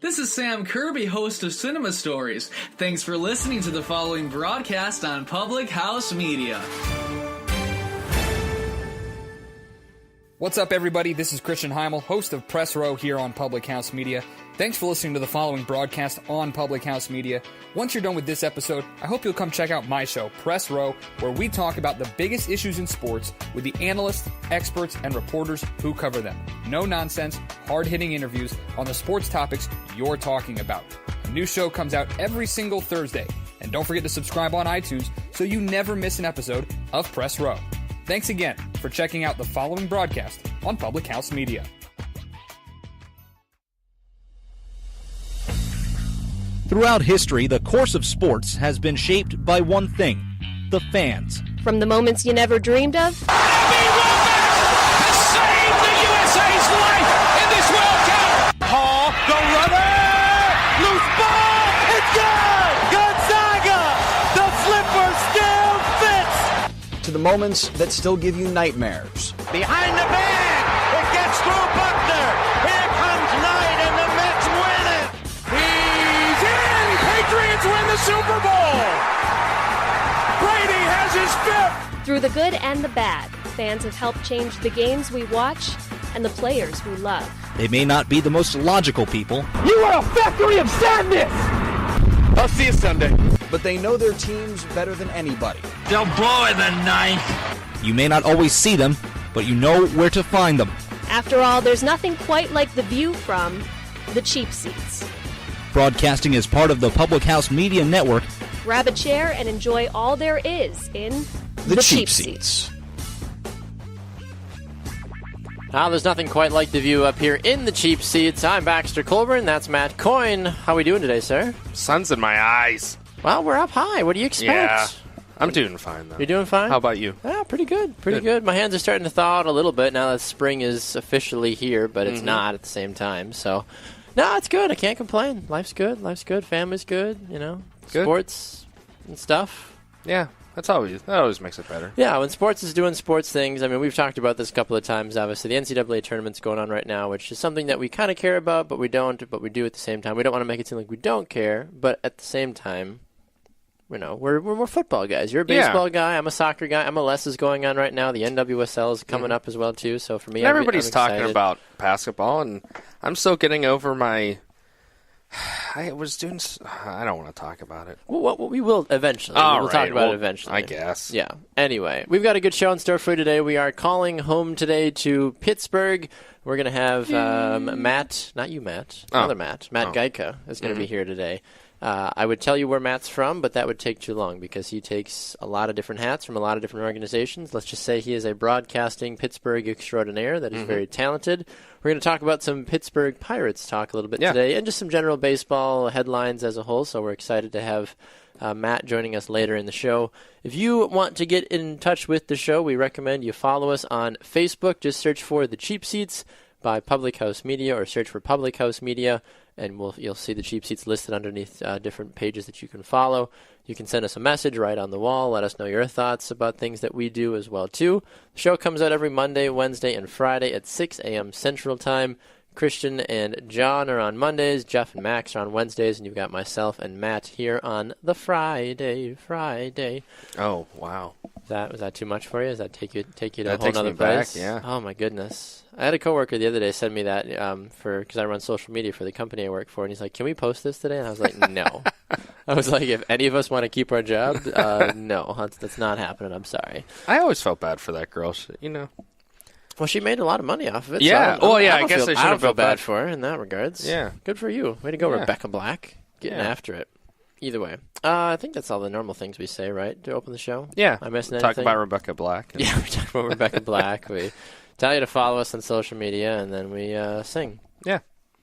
This is Sam Kirby, host of Cinema Stories. Thanks for listening to the following broadcast on Public House Media. What's up, everybody? This is Christian Heimel, host of Press Row here on Public House Media. Thanks for listening to the following broadcast on Public House Media. Once you're done with this episode, I hope you'll come check out my show, Press Row, where we talk about the biggest issues in sports with the analysts, experts, and reporters who cover them. No nonsense, hard-hitting interviews on the sports topics you're talking about. A new show comes out every single Thursday. And don't forget to subscribe on iTunes so you never miss an episode of Press Row. Thanks again for checking out the following broadcast on Public House Media. Throughout history, the course of sports has been shaped by one thing: the fans. From the moments you never dreamed of, has saved the USA's life in this World Cup. Hall, the runner, loose ball, it's good! Gonzaga, the slipper still fits! To the moments that still give you nightmares. Behind the bag, it gets through Buckner. Here comes Knight, and the Mets win it. He's in! Patriots win the Super Bowl! Brady has his fifth! through the good and the bad, fans have helped change the games we watch and the players we love. They may not be the most logical people. You are a factory of sadness! I'll see you Sunday. But they know their teams better than anybody. They'll blow in the ninth. You may not always see them, but you know where to find them. After all, there's nothing quite like the view from the cheap seats. Broadcasting as part of the Public House Media Network. Grab a chair and enjoy all there is in The cheap seats. There's nothing quite like the view up here in the cheap seats. I'm Baxter Colburn. That's Matt Coyne. How are we doing today, sir? Sun's in my eyes. Well, we're up high. What do you expect? Yeah, I'm doing fine, though. You're doing fine? How about you? Yeah, pretty good. Pretty good. My hands are starting to thaw out a little bit now that spring is officially here, but it's not at the same time. So, no, it's good. I can't complain. Life's good. Life's good. Family's good. You know, Good. sports and stuff. Yeah, that always makes it better. Yeah, when sports is doing sports things, I mean, we've talked about this a couple of times, obviously. The NCAA tournament's going on right now, which is something that we kind of care about, but we don't, but we do at the same time. We don't want to make it seem like we don't care, but at the same time, you know, we're more football guys. You're a baseball guy. I'm a soccer guy. MLS is going on right now. The NWSL is coming up as well, too. So for me, everybody's I'm talking excited. about basketball, and I'm still getting over my... I don't want to talk about it. Well, we will eventually. We'll talk about it eventually. I guess. Yeah. Anyway, we've got a good show in store for you today. We are calling home today to Pittsburgh. We're going to have Matt, not you, Matt, another Matt Gajtka is going to be here today. I would tell you where Matt's from, but that would take too long because he takes a lot of different hats from a lot of different organizations. Let's just say he is a broadcasting Pittsburgh extraordinaire that is very talented. We're going to talk about some Pittsburgh Pirates talk a little bit today and just some general baseball headlines as a whole, so we're excited to have Matt joining us later in the show. If you want to get in touch with the show, we recommend you follow us on Facebook. Just search for The Cheap Seats by Public House Media or search for Public House Media, and you'll see the cheap seats listed underneath different pages that you can follow. You can send us a message right on the wall. Let us know your thoughts about things that we do as well, too. The show comes out every Monday, Wednesday, and Friday at 6 a.m. Central Time. Christian and John are on Mondays. Jeff and Max are on Wednesdays. And you've got myself and Matt here on the Friday. Oh, wow. Was that too much for you? Does that take you to That a whole takes me other back, place? yeah. Oh, my goodness. I had a coworker the other day send me that because I run social media for the company I work for, and he's like, "Can we post this today?" And I was like, "No." I was like, "If any of us want to keep our job, no, that's not happening. I'm sorry." I always felt bad for that girl. Well, she made a lot of money off of it. Yeah. So I guess I should I have feel felt bad bad for her in that regards. Yeah. Good for you. Way to go, Yeah. Rebecca Black. Getting after it. Either way. I think that's all the normal things we say, right, to open the show? Yeah. Am I missing anything? Talk about Rebecca Black. Yeah, we talk about Rebecca Black. We tell you to follow us on social media, and then we sing. Yeah.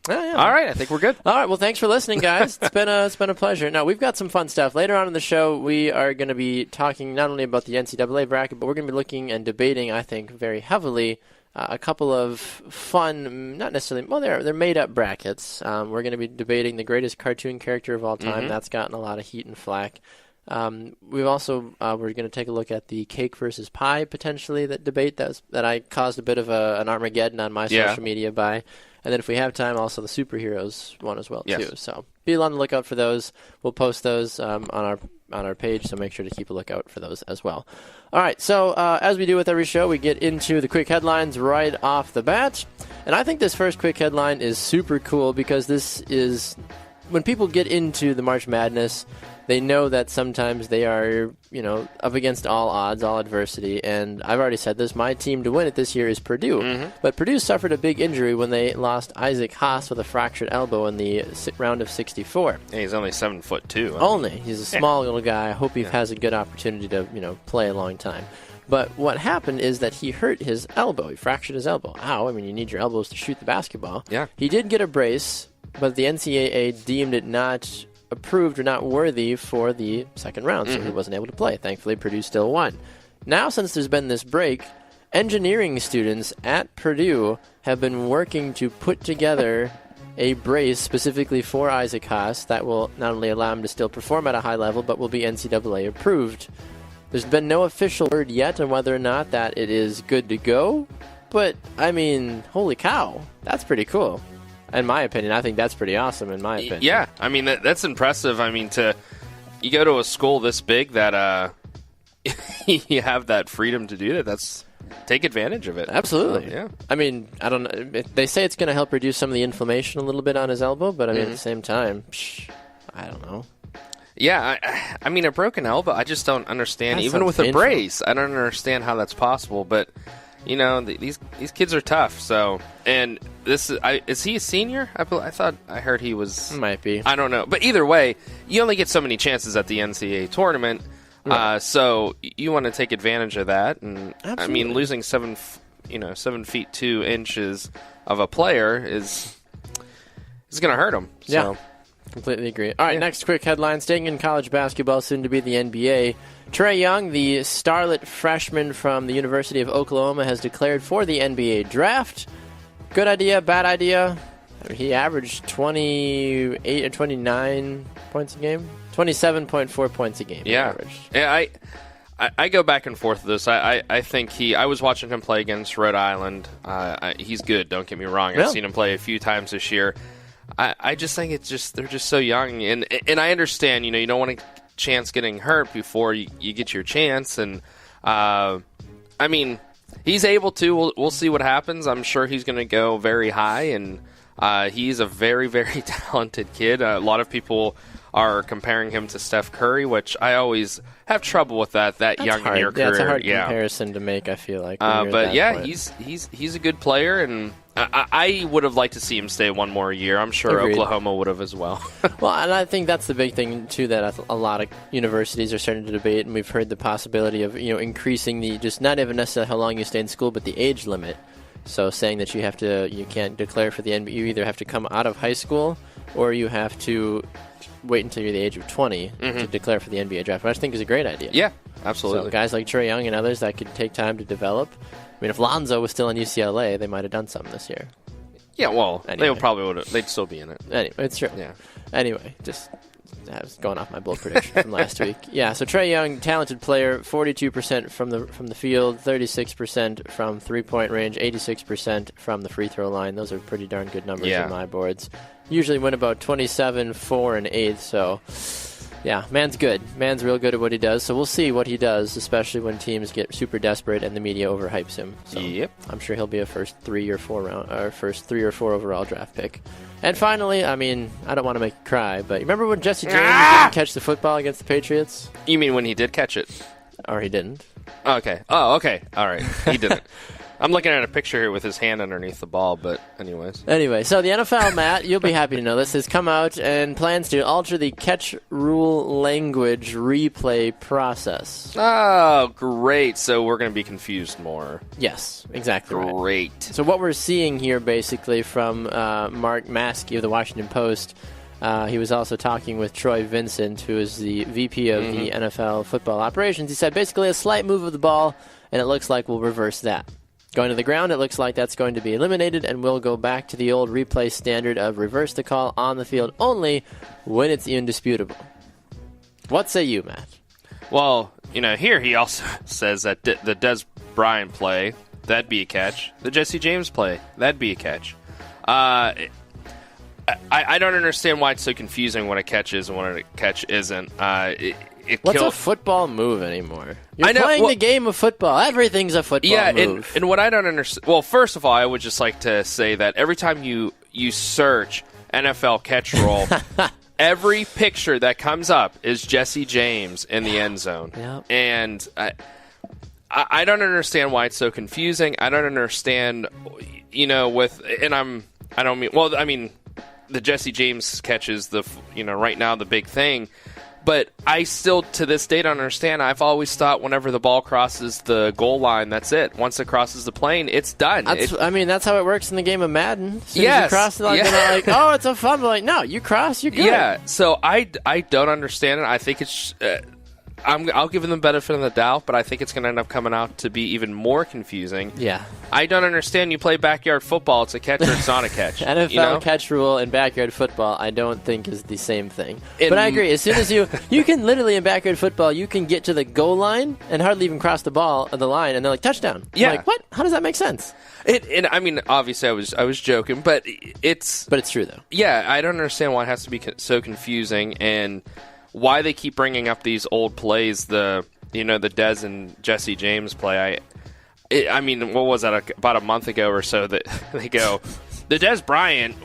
Yeah. All right, I think we're good. All right, well, thanks for listening, guys. It's been a pleasure. Now, we've got some fun stuff. Later on in the show, we are going to be talking not only about the NCAA bracket, but we're going to be looking and debating, I think, very heavily a couple of fun, not necessarily, well, they're made-up brackets. We're going to be debating the greatest cartoon character of all time. That's gotten a lot of heat and flack. We've also we're going to take a look at the cake versus pie potentially that debate that I caused a bit of an Armageddon on my social media by. And then if we have time, also the superheroes one as well, Yes. too. So be on the lookout for those. We'll post those on our page, so make sure to keep a lookout for those as well. All right, so as we do with every show, we get into the quick headlines right off the bat. And I think this first quick headline is super cool because this is when people get into the March Madness, they know that sometimes they are, up against all odds, all adversity. And I've already said this, my team to win it this year is Purdue. Mm-hmm. But Purdue suffered a big injury when they lost Isaac Haas with a fractured elbow in the round of 64. Yeah, he's only 7'2". Only. He's a small little guy. I hope he has a good opportunity to, play a long time. But what happened is that he hurt his elbow. He fractured his elbow. Ow, you need your elbows to shoot the basketball. Yeah. He did get a brace, but the NCAA deemed it not approved or not worthy for the second round, so he wasn't able to play. Thankfully, Purdue still won. Now, since there's been this break, engineering students at Purdue have been working to put together a brace specifically for Isaac Haas that will not only allow him to still perform at a high level, but will be NCAA approved. There's been no official word yet on whether or not that it is good to go, but, holy cow, that's pretty cool. In my opinion, I think that's pretty awesome, in my opinion. Yeah, that's impressive. You go to a school this big that you have that freedom to do that. Take advantage of it. Absolutely. Yeah. I don't know. They say it's going to help reduce some of the inflammation a little bit on his elbow, but at the same time, I don't know. Yeah, a broken elbow, I just don't understand. That Even with sounds a painful. brace, I don't understand how that's possible, but... these kids are tough. So, and is he a senior? I thought I heard he was. Might be. I don't know, but either way, you only get so many chances at the NCAA tournament. Right. So you want to take advantage of that. And Absolutely. Losing 7 feet 2 inches of a player is going to hurt him. So. Yeah. Completely agree. All right, next quick headline. Staying in college basketball, soon to be the NBA. Trae Young, the starlet freshman from the University of Oklahoma, has declared for the NBA draft. Good idea, bad idea? He averaged 28 or 29 points a game. 27.4 points a game. Yeah. Averaged. Yeah, I go back and forth with this. I think I was watching him play against Rhode Island. He's good, don't get me wrong. I've seen him play a few times this year. I just think they're just so young, and I understand, you don't want a chance getting hurt before you get your chance, and he's able to. We'll see what happens. I'm sure he's going to go very high, and he's a very, very talented kid. A lot of people are comparing him to Steph Curry, which I always have trouble with that young hard. in your career. That's a hard comparison to make, I feel like. But yeah, he's a good player, and I would have liked to see him stay one more year. I'm sure Agreed. Oklahoma would have as well. Well, and I think that's the big thing, too, that a lot of universities are starting to debate, and we've heard the possibility of, increasing the, just not even necessarily how long you stay in school, but the age limit. So saying that you can't declare for the NBA, you either have to come out of high school, or you have to wait until you're the age of 20 to declare for the NBA draft, which I think is a great idea. Yeah, absolutely. So guys like Trae Young and others that could take time to develop. If Lonzo was still in UCLA, they might have done something this year. Yeah, well, Anyway. they probably would have. They'd still be in it. Anyway, it's true. Yeah. Anyway, I was going off my bold prediction from last week. Yeah, so Trae Young, talented player, 42% from the field, 36% from three-point range, 86% from the free throw line. Those are pretty darn good numbers in my boards. Usually win about 27, 4, and 8, so... Yeah, man's good. Man's real good at what he does, so we'll see what he does, especially when teams get super desperate and the media overhypes him. So yep. I'm sure he'll be a first 3 or 4 overall draft pick. And finally, I don't want to make you cry, but remember when Jesse James didn't catch the football against the Patriots? You mean when he did catch it? Or he didn't. Okay. Oh, okay. All right. He didn't. I'm looking at a picture here with his hand underneath the ball, but anyways. Anyway, so the NFL, Matt, you'll be happy to know this, has come out and plans to alter the catch rule language replay process. Oh, great. So we're going to be confused more. Yes, exactly right. Great. So what we're seeing here basically from Mark Maskey of the Washington Post, he was also talking with Troy Vincent, who is the VP of the NFL football operations. He said basically a slight move of the ball, and it looks like we'll reverse that. Going to the ground, it looks like that's going to be eliminated, and we'll go back to the old replay standard of reverse the call on the field only when it's indisputable. What say you, Matt? Well, here he also says that the Des Bryant play, that'd be a catch. The Jesse James play, that'd be a catch. I don't understand why it's so confusing what a catch is and what a catch isn't. What's a football move anymore? You're playing the game of football. Everything's a football move. And what I don't understand... Well, first of all, I would just like to say that every time you search NFL catch roll, every picture that comes up is Jesse James in the end zone. Yep. And I don't understand why it's so confusing. I don't understand, the Jesse James catch is right now the big thing. But I still, to this day, don't understand. I've always thought whenever the ball crosses the goal line, that's it. Once it crosses the plane, it's done. That's how it works in the game of Madden. As soon yes. as you cross the line, they're like, oh, it's a fumble. Like, no, you cross, you're good. Yeah, so I don't understand it. I think it's... I'll give them the benefit of the doubt, but I think it's going to end up coming out to be even more confusing. Yeah. I don't understand. You play backyard football. It's a catch or it's not a catch. NFL catch rule and backyard football, I don't think is the same thing. But I agree. As soon as you can literally in backyard football, you can get to the goal line and hardly even cross the line, and they're like, touchdown. Yeah. I'm like, what? How does that make sense? Obviously, I was joking, but it's true though. Yeah, I don't understand why it has to be so confusing and why they keep bringing up these old plays, the Dez and Jesse James play. What was that, about a month ago or so that they go, the Dez Bryant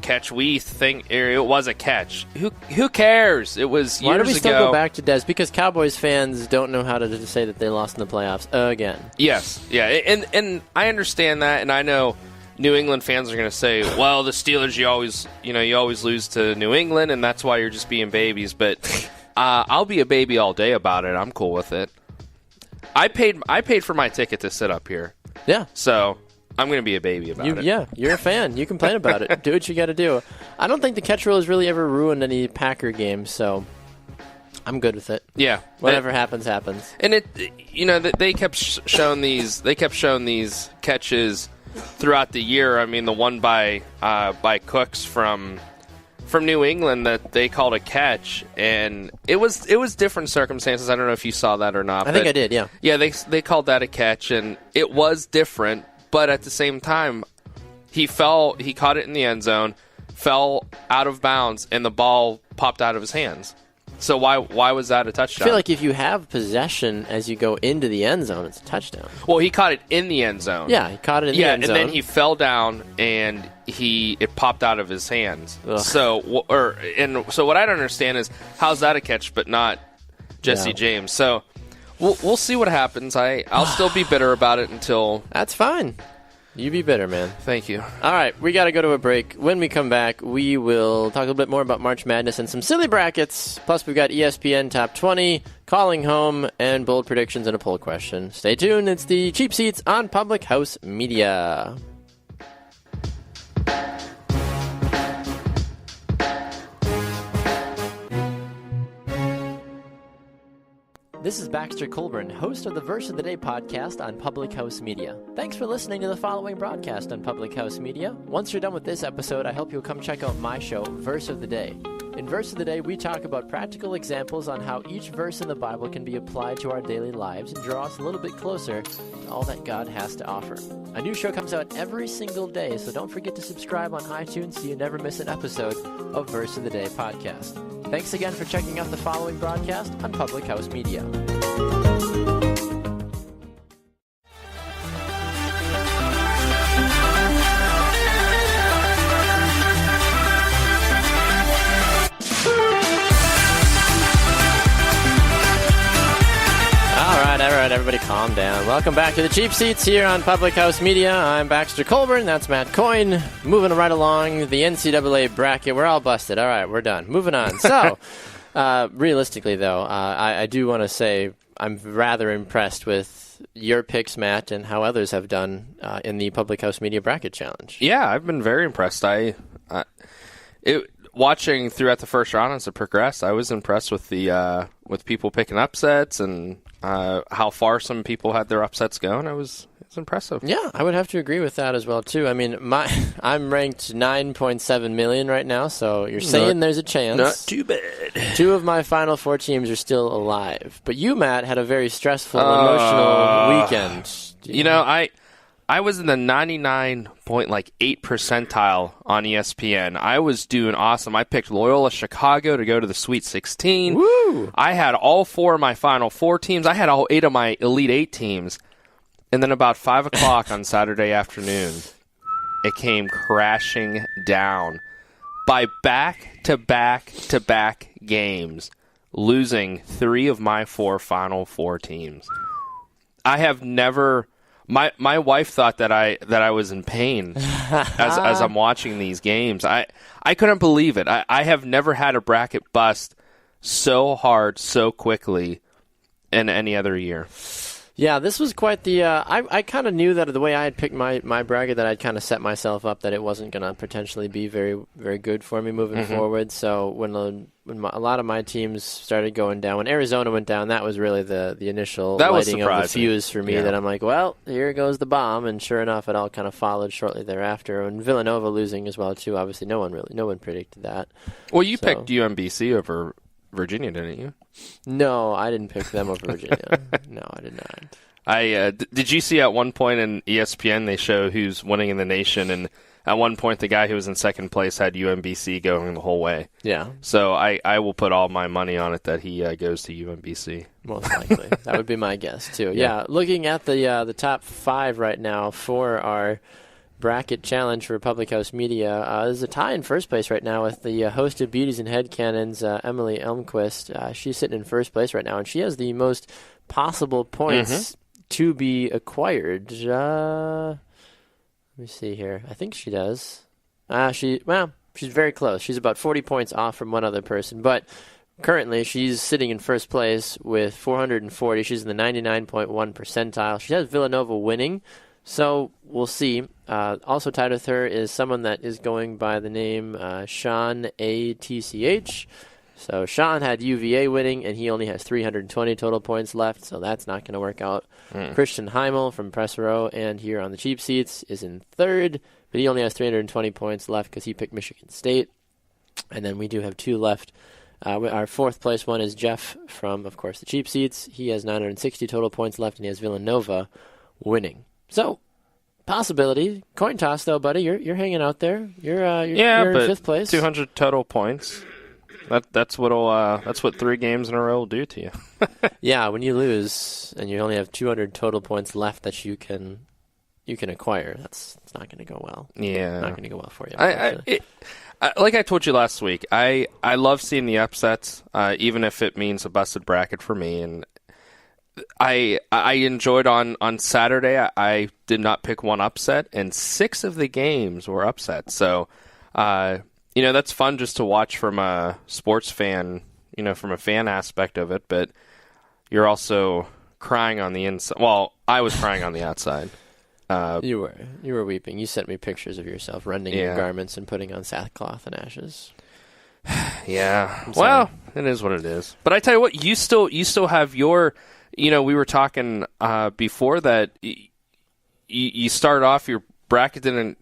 catch we think it was a catch. Who cares? It was years ago. Why do we still go back to Dez? Because Cowboys fans don't know how to say that they lost in the playoffs again. Yes, yeah, and I understand that, and I know New England fans are going to say, well, the Steelers, you always lose to New England, and that's why you're just being babies. But I'll be a baby all day about it. I'm cool with it. I paid for my ticket to sit up here. Yeah. So I'm going to be a baby about it. Yeah, you're a fan. You complain about it. Do what you got to do. I don't think the catch rule has really ever ruined any Packer games, so I'm good with it. Yeah. Whatever happens, happens. And they kept showing these catches throughout the year. I mean, the one by Cooks from New England that they called a catch, and it was different circumstances. I don't know if you saw that or not. I think I did, yeah. Yeah, they called that a catch, and it was different, but at the same time, he caught it in the end zone, fell out of bounds, and the ball popped out of his hands. So why was that a touchdown? I feel like if you have possession as you go into the end zone, it's a touchdown. Well, he caught it in the end zone. Yeah, he caught it in the end zone. Yeah, and then he fell down and it popped out of his hands. Ugh. So what I don't understand is how's that a catch but not Jesse James? So we'll see what happens. I'll still be bitter about it until... That's fine. You be bitter, man. Thank you. All right, we got to go to a break. When we come back, we will talk a little bit more about March Madness and some silly brackets. Plus, we've got ESPN Top 20, Calling Home, and bold predictions and a poll question. Stay tuned. It's the Cheap Seats on Public House Media. This is Baxter Colburn, host of the Verse of the Day podcast on Public House Media. Thanks for listening to the following broadcast on Public House Media. Once you're done with this episode, I hope you'll come check out my show, Verse of the Day. In Verse of the Day, we talk about practical examples on how each verse in the Bible can be applied to our daily lives and draw us a little bit closer to all that God has to offer. A new show comes out every single day, so don't forget to subscribe on iTunes so you never miss an episode of Verse of the Day podcast. Thanks again for checking out the following broadcast on Public House Media. All right, everybody calm down. Welcome back to the Cheap Seats here on Public House Media. I'm Baxter Colburn. That's Matt Coyne. Moving right along the NCAA bracket. We're all busted. All right, we're done. Moving on. So, realistically, though, I do want to say I'm rather impressed with your picks, Matt, and how others have done in the Public House Media Bracket Challenge. Yeah, I've been very impressed. Watching throughout the first round as it progressed, I was impressed with the with people picking upsets and how far some people had their upsets going. It's impressive. Yeah, I would have to agree with that as well too. I mean, I'm ranked 9.7 million right now, so you're saying there's a chance. Not too bad. 2 of my final 4 teams are still alive, but you, Matt, had a very stressful, emotional weekend. I was in the 99.8 percentile on ESPN. I was doing awesome. I picked Loyola Chicago to go to the Sweet 16. Woo! I had all 4 of my Final Four teams. I had all 8 of my Elite 8 teams. And then about 5 o'clock on Saturday afternoon, it came crashing down by back-to-back-to-back games, losing 3 of my 4 Final Four teams. I have never... My wife thought that I was in pain as I'm watching these games. I couldn't believe it. I have never had a bracket bust so hard, so quickly in any other year. Yeah, this was quite the... I kind of knew that the way I had picked my bracket, that I'd kind of set myself up that it wasn't going to potentially be very, very good for me moving forward. So when a lot of my teams started going down, when Arizona went down, that was really the initial lighting of the fuse for me, that I'm like, well, here goes the bomb. And sure enough, it all kind of followed shortly thereafter. And Villanova losing as well, too. Obviously, no one predicted that. Well, you picked UMBC over Virginia, didn't you? No, I didn't pick them over Virginia. No, I did not. Did you see at one point in ESPN they show who's winning in the nation, and at one point the guy who was in second place had UMBC going the whole way. Yeah. So I will put all my money on it that he goes to UMBC. Most likely. That would be my guess, too. Yeah, looking at the top 5 right now for our bracket challenge for Public House Media. There's a tie in first place right now with the host of Beauties and Headcanons, Emily Elmquist. She's sitting in first place right now, and she has the most possible points to be acquired. Let me see here. I think she does. She's very close. She's about 40 points off from one other person, but currently she's sitting in first place with 440. She's in the 99.1 percentile. She has Villanova winning, so we'll see. Also tied with her is someone that is going by the name Sean ATCH. So Sean had UVA winning, and he only has 320 total points left, so that's not going to work out. Christian Heimel from Press Row and here on the cheap seats is in third, but he only has 320 points left because he picked Michigan State. And then we do have 2 left. Our fourth place one is Jeff from, of course, the cheap seats. He has 960 total points left, and he has Villanova winning. So, possibility. Coin toss, though, buddy. You're hanging out there. You're in fifth place. 200 total points. That's what 3 games in a row will do to you. Yeah, when you lose and you only have 200 total points left that you can acquire, it's not going to go well. Yeah, not going to go well for you. Like I told you last week, I love seeing the upsets, even if it means a busted bracket for me. And I enjoyed on Saturday. I did not pick one upset, and 6 of the games were upsets. So. That's fun just to watch from a sports fan, from a fan aspect of it, but you're also crying on the inside. Well, I was crying on the outside. You were weeping. You sent me pictures of yourself rending your garments and putting on sackcloth and ashes. Yeah. Well, it is what it is. But I tell you what, you still have your, we were talking before that you started off, your bracket didn't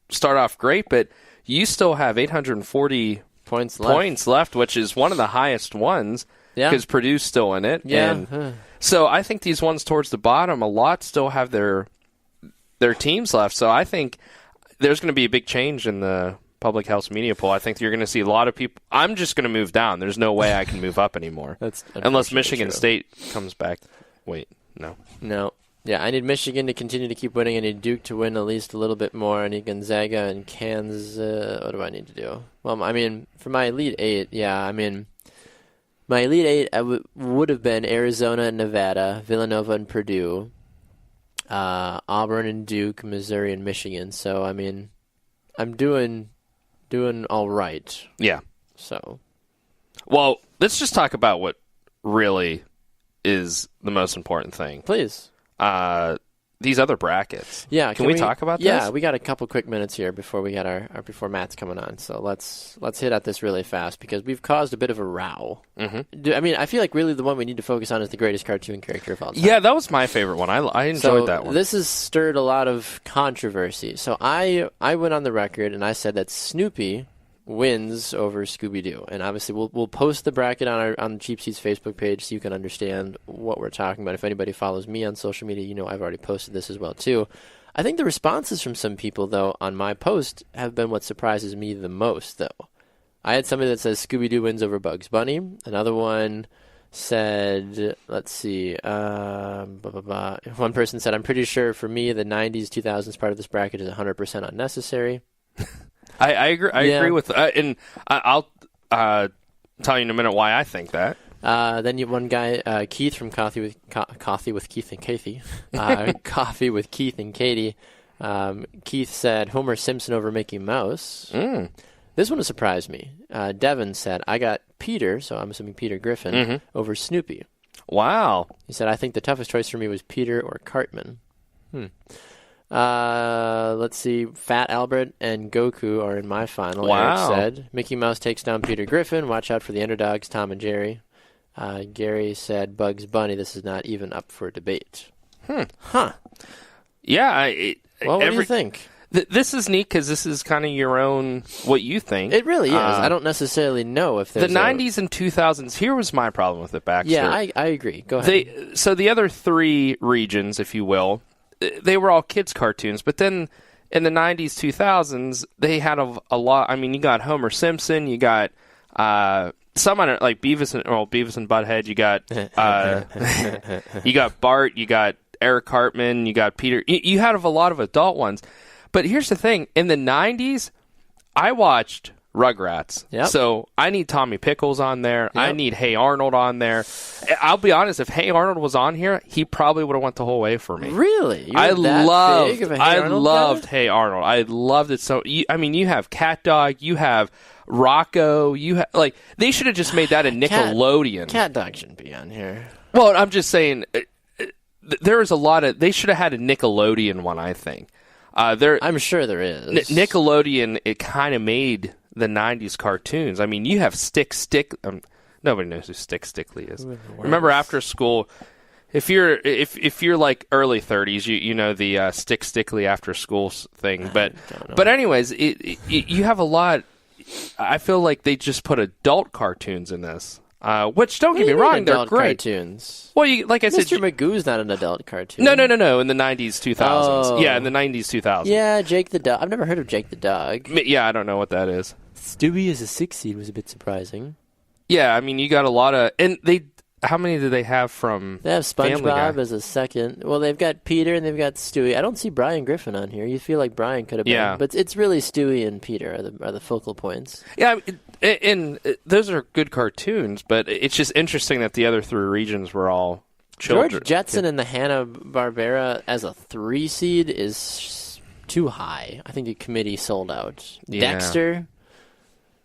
start off great, but you still have 840 points left, which is one of the highest ones because Purdue's still in it. Yeah. And so I think these ones towards the bottom, a lot still have their teams left. So I think there's going to be a big change in the Public House Media poll. I think you're going to see a lot of people. I'm just going to move down. There's no way I can move up anymore. Unless Michigan State comes back. Wait, no. Yeah, I need Michigan to continue to keep winning. I need Duke to win at least a little bit more. I need Gonzaga and Kansas. What do I need to do? Well, I mean, for my Elite 8, my Elite 8 would have been Arizona and Nevada, Villanova and Purdue, Auburn and Duke, Missouri and Michigan. So, I mean, I'm doing all right. Yeah. So. Well, let's just talk about what really is the most important thing. Please. These other brackets. Yeah, can we talk about this? Yeah, we got a couple quick minutes here before we got before Matt's coming on. So let's hit at this really fast because we've caused a bit of a row. Mm-hmm. I mean, I feel like really the one we need to focus on is the greatest cartoon character of all time. Yeah, that was my favorite one. I enjoyed that one. This has stirred a lot of controversy. So I went on the record and I said that Snoopy wins over Scooby-Doo. And obviously we'll post the bracket on the Cheap Seats Facebook page so you can understand what we're talking about. If anybody follows me on social media, I've already posted this as well too. I think the responses from some people, though, on my post have been what surprises me the most, though. I had somebody that says Scooby-Doo wins over Bugs Bunny. Another one said, let's see, one person said, I'm pretty sure for me the 90s, 2000s part of this bracket is 100% unnecessary. I agree. I agree with and I'll tell you in a minute why I think that. Then you one guy, Keith from Coffee with Keith and Katie. Coffee with Keith and Katie. Keith said Homer Simpson over Mickey Mouse. This one surprised me. Devin said, I got Peter, so I'm assuming Peter Griffin, over Snoopy. Wow. He said, I think the toughest choice for me was Peter or Cartman. Let's see. Fat Albert and Goku are in my final. Wow. Eric said, Mickey Mouse takes down Peter Griffin. Watch out for the underdogs, Tom and Jerry. Gary said, Bugs Bunny, this is not even up for debate. Yeah. What do you think? This is neat because this is kind of your own, what you think. It really is. I don't necessarily know if there's the 90s and 2000s, here was my problem with it, Baxter. Yeah, I agree. Go ahead. So the other three regions, if you will, they were all kids' cartoons. But then in the 90s, 2000s, they had a lot. I mean, you got Homer Simpson, you got some on it, like Beavis and Butthead, you got you got Bart, you got Eric Cartman, you got Peter. You had a lot of adult ones. But here's the thing. In the 90s, I watched Rugrats. Yep. So I need Tommy Pickles on there. Yep. I need Hey Arnold on there. I'll be honest, if Hey Arnold was on here, he probably would have went the whole way for me. Really? I loved Hey Arnold. I loved it so. You have Cat Dog, you have Rocco, they should have just made that a Nickelodeon. Cat Dog shouldn't be on here. Well, I'm just saying there is a lot of. They should have had a Nickelodeon one, I think. I'm sure there is. Nickelodeon, it kind of made the 90s cartoons. I mean, you have Stick. Nobody knows who Stick Stickly is. Remember after school, if you're like early 30s, you know the Stick Stickly after school thing. But anyways, you have a lot. I feel like they just put adult cartoons in this. Which, don't get me wrong, they're great. Cartoons. Well, like I said, Mr. Magoo's not an adult cartoon. No. In the 90s, 2000s. Oh. Yeah, in the 90s, 2000s. Yeah, Jake the Dog. I've never heard of Jake the Dog. Yeah, I don't know what that is. Stewie as a 6 seed was a bit surprising. Yeah, I mean, you got a lot of... And how many do they have from They have SpongeBob as a second. Well, they've got Peter and they've got Stewie. I don't see Brian Griffin on here. You feel like Brian could have been. Yeah. But it's really Stewie and Peter are the focal points. Yeah, and those are good cartoons, but it's just interesting that the other three regions were all children. George Jetson and the Hanna-Barbera as a 3 seed is too high. I think the committee sold out. Yeah. Dexter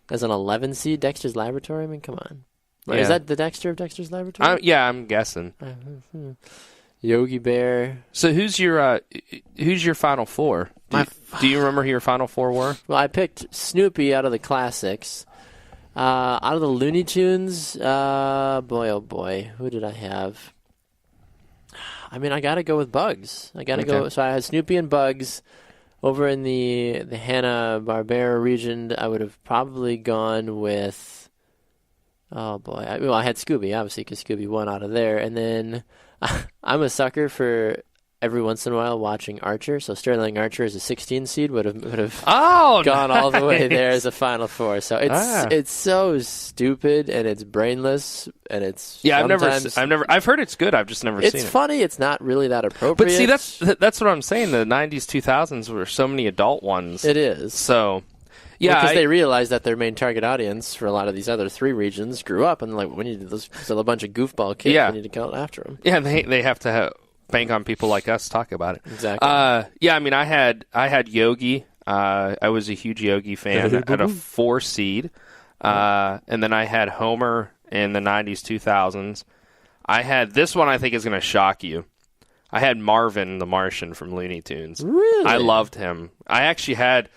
as an 11 seed, Dexter's Laboratory? I mean, come on. Yeah. Is that the Dexter of Dexter's Laboratory? Yeah, I'm guessing. Yogi Bear. So who's your Final Four? Do you remember who your Final Four were? Well, I picked Snoopy out of the classics. Out of the Looney Tunes, boy, oh boy, who did I have? I mean, I got to go with Bugs. I got to go. So I had Snoopy and Bugs. Over in the Hanna-Barbera region, I would have probably gone with... Oh, boy. I had Scooby, obviously, because Scooby won out of there. And then I'm a sucker for every once in a while watching Archer. So Sterling Archer as a 16 seed would have gone all the way there as a Final Four. So it's so stupid and it's brainless and it's I've heard it's good. I've just never seen it. It's funny. It's not really that appropriate. But see, that's what I'm saying. The 90s, 2000s were so many adult ones. It is. So... Yeah, because they realized that their main target audience for a lot of these other 3 regions grew up, and they're like, we need those a bunch of goofball kids. Yeah. We need to go after them. Yeah, they have to bank on people like us to talk about it. Exactly. Yeah, I mean, I had Yogi. I was a huge Yogi fan at a 4 seed, and then I had Homer in the 90s, 2000s. I had this one. I think is going to shock you. I had Marvin the Martian from Looney Tunes. Really? I loved him. I actually had.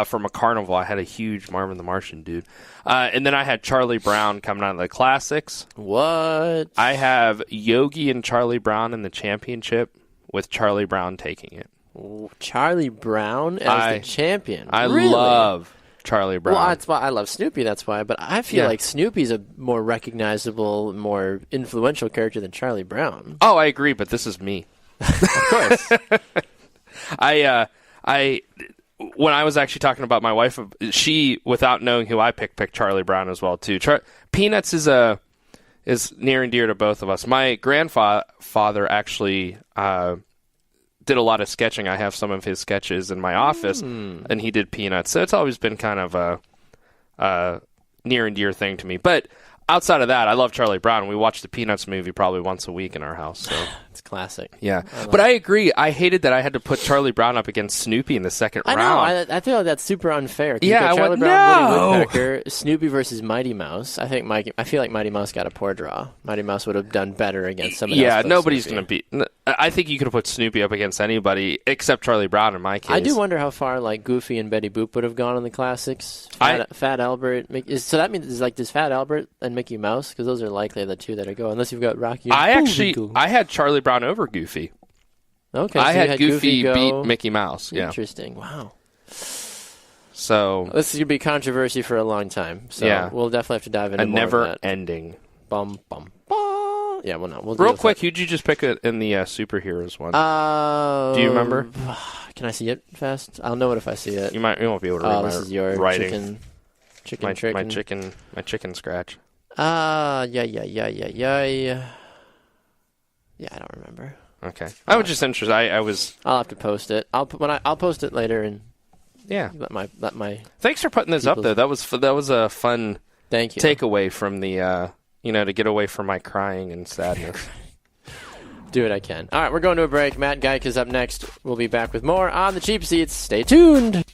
From a carnival, I had a huge Marvin the Martian dude. And then I had Charlie Brown coming out of the classics. What? I have Yogi and Charlie Brown in the championship with Charlie Brown taking it. Charlie Brown as the champion? I love Charlie Brown. Well, that's why I love Snoopy, that's why. But I feel like Snoopy's a more recognizable, more influential character than Charlie Brown. Oh, I agree, but this is me. Of course. When I was actually talking about my wife, she, without knowing who I picked Charlie Brown as well too. Peanuts is near and dear to both of us. My grandfather actually did a lot of sketching. I have some of his sketches in my office, and he did Peanuts. So it's always been kind of a near and dear thing to me. But outside of that, I love Charlie Brown. We watch the Peanuts movie probably once a week in our house. So. It's classic. Yeah. But I agree. I hated that I had to put Charlie Brown up against Snoopy in the second round. I know. I feel like that's super unfair. Yeah, Charlie Brown, Woody Woodpecker, Snoopy versus Mighty Mouse. I feel like Mighty Mouse got a poor draw. Mighty Mouse would have done better against somebody else. Yeah, nobody's going to beat. I think you could have put Snoopy up against anybody except Charlie Brown in my case. I do wonder how far like Goofy and Betty Boop would have gone in the classics. Fat Albert. So that means does Fat Albert and Mickey Mouse? Because those are likely the two that are going. Unless you've got Rocky. I had Charlie Brown over Goofy. Okay, I so had Goofy beat Mickey Mouse. Yeah. Interesting. Wow. So this is gonna be controversy for a long time. So we'll definitely have to dive into more of that. A never-ending. Bum bum bum. Yeah, we'll real quick. Who'd you just pick in the superheroes one? Do you remember? Can I see it fast? I'll know it if I see it. You won't be able to read this is your writing. Chicken. My chicken scratch. Yeah. Yeah, I don't remember. Okay, I was just interested. I'll have to post it. I'll post it later and let my. Thanks for putting this up though. That was a fun. Thank you. Takeaway from the to get away from my crying and sadness. Do what I can. All right, we're going to a break. Matt Gajtka is up next. We'll be back with more on the Cheap Seats. Stay tuned.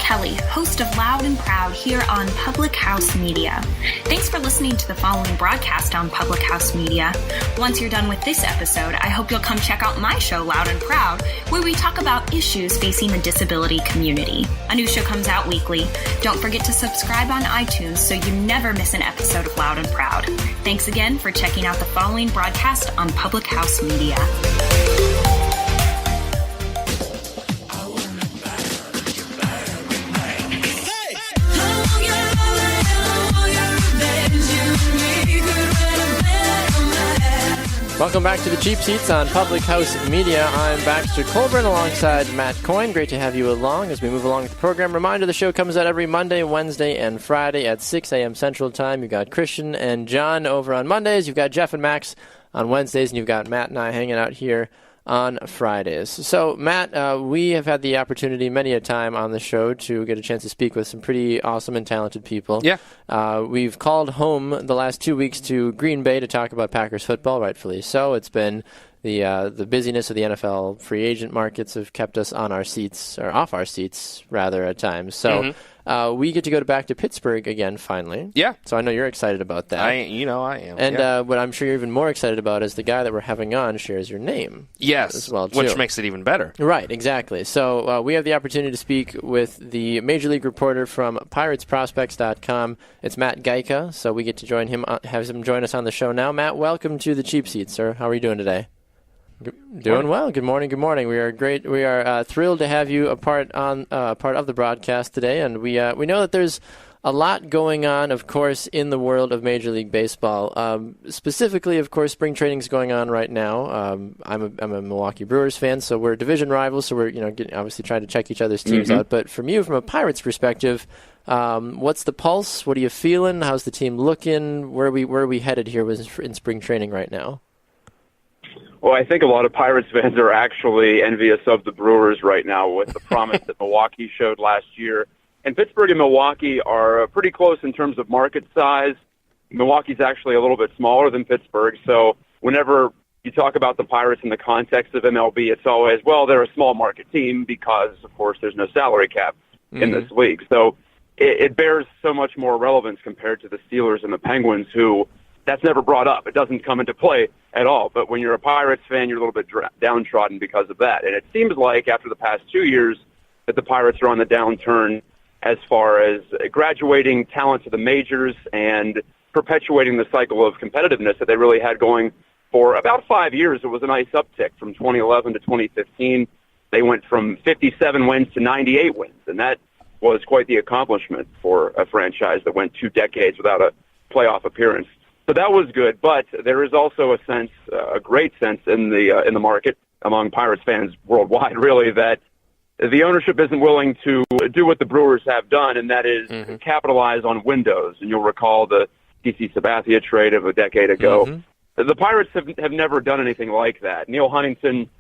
Kelly, host of Loud and Proud here on Public House Media. Thanks for listening to the following broadcast on Public House Media. Once you're done with this episode, I hope you'll come check out my show, Loud and Proud, where we talk about issues facing the disability community. A new show comes out weekly. Don't forget to subscribe on iTunes so you never miss an episode of Loud and Proud. Thanks again for checking out the following broadcast on Public House Media. Welcome back to the Cheap Seats on Public House Media. I'm Baxter Colburn alongside Matt Coyne. Great to have you along as we move along with the program. Reminder, the show comes out every Monday, Wednesday, and Friday at 6 a.m. Central Time. You've got Christian and John over on Mondays. You've got Jeff and Max on Wednesdays, and you've got Matt and I hanging out here on Fridays. So, Matt, we have had the opportunity many a time on the show to get a chance to speak with some pretty awesome and talented people. Yeah. We've called home the last 2 weeks to Green Bay to talk about Packers football, rightfully so. It's been the busyness of the NFL free agent markets have kept us on our seats, or off our seats, rather, at times. So we get to go back to Pittsburgh again, finally. Yeah. So I know you're excited about that. I am. And what I'm sure you're even more excited about is the guy that we're having on shares your name. Yes, as well, which makes it even better. Right, exactly. So we have the opportunity to speak with the Major League reporter from PiratesProspects.com. It's Matt Gajtka, so we get to have him join us on the show now. Matt, welcome to the Cheap Seats, sir. How are you doing today? Doing well. Good morning. We are great. We are thrilled to have you a part of the broadcast today, and we know that there's a lot going on, of course, in the world of Major League Baseball. Specifically, of course, spring training is going on right now. I'm a Milwaukee Brewers fan, so we're division rivals. So we're obviously trying to check each other's teams out. But from a Pirates perspective, what's the pulse? What are you feeling? How's the team looking? Where are we headed here in spring training right now? Well, I think a lot of Pirates fans are actually envious of the Brewers right now with the promise that Milwaukee showed last year. And Pittsburgh and Milwaukee are pretty close in terms of market size. Milwaukee's actually a little bit smaller than Pittsburgh. So whenever you talk about the Pirates in the context of MLB, it's always, well, they're a small market team because, of course, there's no salary cap in this league. So it bears so much more relevance compared to the Steelers and the Penguins, who that's never brought up. It doesn't come into play at all. But when you're a Pirates fan, you're a little bit downtrodden because of that. And it seems like after the past 2 years that the Pirates are on the downturn as far as graduating talent to the majors and perpetuating the cycle of competitiveness that they really had going for about 5 years. It was a nice uptick from 2011 to 2015. They went from 57 wins to 98 wins, and that was quite the accomplishment for a franchise that went 2 decades without a playoff appearance. So that was good, but there is also a great sense in the market among Pirates fans worldwide, really, that the ownership isn't willing to do what the Brewers have done, and that is capitalize on windows. And you'll recall the CC Sabathia trade of a decade ago. The Pirates have never done anything like that. Neil Huntington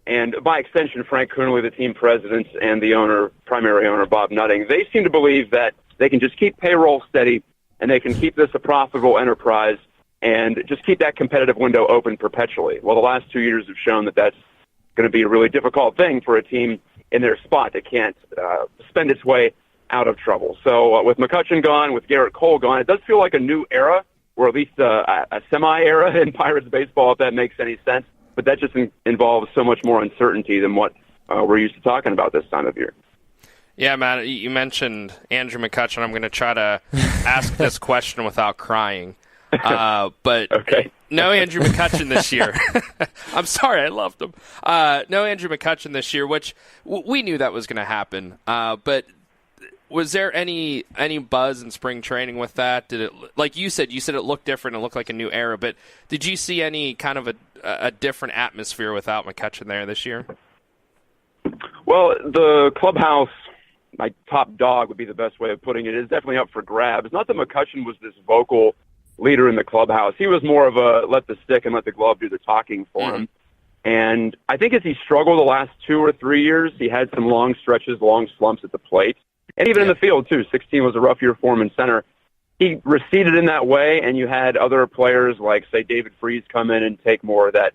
and, by extension, Frank Coonelly, the team president, and the primary owner, Bob Nutting, they seem to believe that they can just keep payroll steady and they can keep this a profitable enterprise and just keep that competitive window open perpetually. Well, the last 2 years have shown that that's going to be a really difficult thing for a team in their spot that can't spend its way out of trouble. So with McCutchen gone, with Garrett Cole gone, it does feel like a new era, or at least a semi-era in Pirates baseball, if that makes any sense. But that just involves so much more uncertainty than what we're used to talking about this time of year. Yeah, Matt, you mentioned Andrew McCutchen. I'm going to try to ask this question without crying. But okay. No Andrew McCutchen this year. I'm sorry, I loved him. No Andrew McCutchen this year, which we knew that was going to happen. But was there any buzz in spring training with that? Did it, like you said it looked different, it looked like a new era, but did you see any kind of a different atmosphere without McCutchen there this year? Well, the clubhouse, my top dog would be the best way of putting it, is definitely up for grabs. Not that McCutchen was this vocal leader in the clubhouse. He was more of a let the stick and let the glove do the talking for him. And I think as he struggled the last 2 or 3 years, he had some long stretches, long slumps at the plate. And even in the field, too. 16 was a rough year for him in center. He receded in that way, and you had other players like, say, David Freese come in and take more of that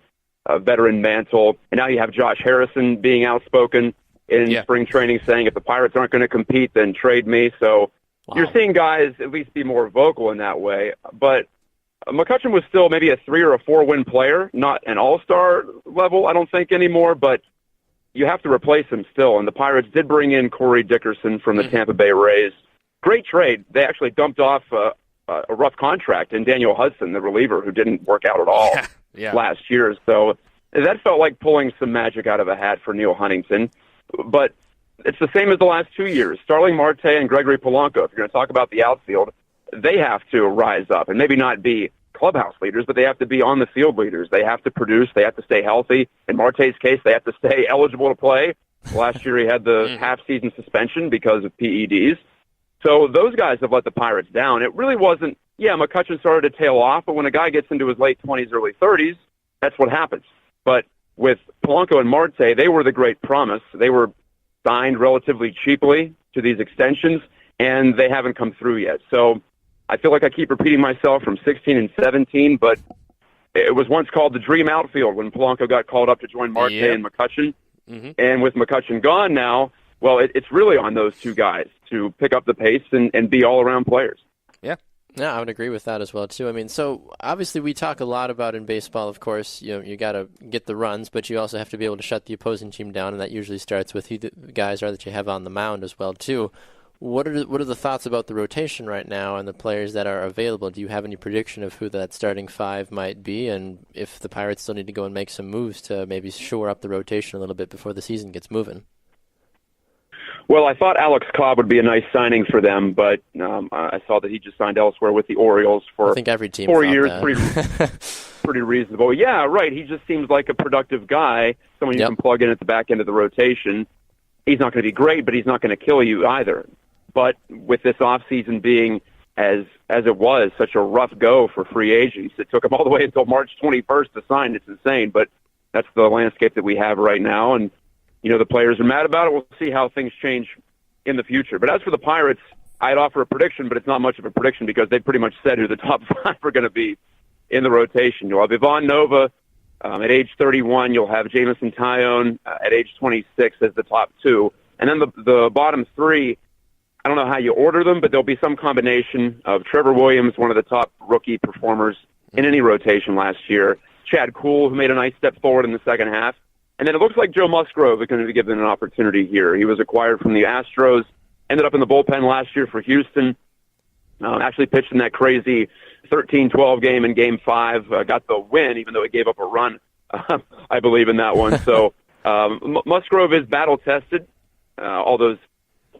veteran mantle. And now you have Josh Harrison being outspoken in spring training saying if the Pirates aren't going to compete, then trade me. So you're seeing guys at least be more vocal in that way. But McCutchen was still maybe a 3 or a 4 win player, not an all-star level, I don't think, anymore, but you have to replace him still. And the Pirates did bring in Corey Dickerson from the Tampa Bay Rays. Great trade. They actually dumped off a rough contract in Daniel Hudson, the reliever, who didn't work out at all last year. So that felt like pulling some magic out of a hat for Neil Huntington. But it's the same as the last 2 years. Starling Marte and Gregory Polanco, if you're going to talk about the outfield, they have to rise up and maybe not be clubhouse leaders, but they have to be on the field leaders. They have to produce. They have to stay healthy. In Marte's case, they have to stay eligible to play. Last year he had the half-season suspension because of PEDs. So those guys have let the Pirates down. It really wasn't, McCutchen started to tail off, but when a guy gets into his late 20s, early 30s, that's what happens. But with Polanco and Marte, they were the great promise. They were signed relatively cheaply to these extensions, and they haven't come through yet. So I feel like I keep repeating myself from 16 and 17, but it was once called the dream outfield when Polanco got called up to join Marte and McCutchen. Mm-hmm. And with McCutchen gone now, well, it's really on those two guys to pick up the pace and be all-around players. Yeah, I would agree with that as well, too. I mean, so obviously we talk a lot about in baseball, of course, you got to get the runs, but you also have to be able to shut the opposing team down, and that usually starts with who the guys are that you have on the mound as well, too. What are the thoughts about the rotation right now and the players that are available? Do you have any prediction of who that starting five might be, and if the Pirates still need to go and make some moves to maybe shore up the rotation a little bit before the season gets moving? Well, I thought Alex Cobb would be a nice signing for them, but I saw that he just signed elsewhere with the Orioles for I think every team 4 years. That. Pretty reasonable. Yeah, right. He just seems like a productive guy, someone you can plug in at the back end of the rotation. He's not going to be great, but he's not going to kill you either. But with this offseason being as it was, such a rough go for free agents, it took him all the way until March 21st to sign. It's insane, but that's the landscape that we have right now, and the players are mad about it. We'll see how things change in the future. But as for the Pirates, I'd offer a prediction, but it's not much of a prediction because they pretty much said who the top five are going to be in the rotation. You'll have Ivan Nova at age 31. You'll have Jameson Taillon at age 26 as the top two. And then the bottom three, I don't know how you order them, but there'll be some combination of Trevor Williams, one of the top rookie performers in any rotation last year, Chad Kuhl, who made a nice step forward in the second half, and then it looks like Joe Musgrove is going to be given an opportunity here. He was acquired from the Astros, ended up in the bullpen last year for Houston, actually pitched in that crazy 13-12 game in Game 5, got the win, even though he gave up a run, I believe, in that one. So Musgrove is battle-tested, all those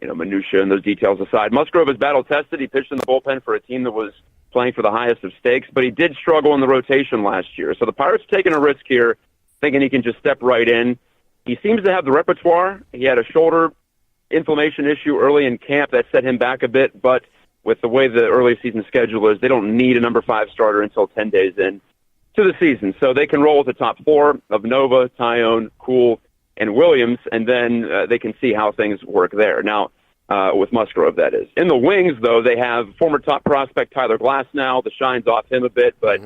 minutia and those details aside. Musgrove is battle-tested. He pitched in the bullpen for a team that was playing for the highest of stakes, but he did struggle in the rotation last year. So the Pirates are taking a risk here, thinking he can just step right in. He seems to have the repertoire. He had a shoulder inflammation issue early in camp that set him back a bit, but with the way the early season schedule is, they don't need a number 5 starter until 10 days in to the season. So they can roll with the top 4 of Nova, Taillon, Kuhl, and Williams, and then they can see how things work there. Now, with Musgrove, that is. In the wings, though, they have former top prospect Tyler Glasnow. The shine's off him a bit, but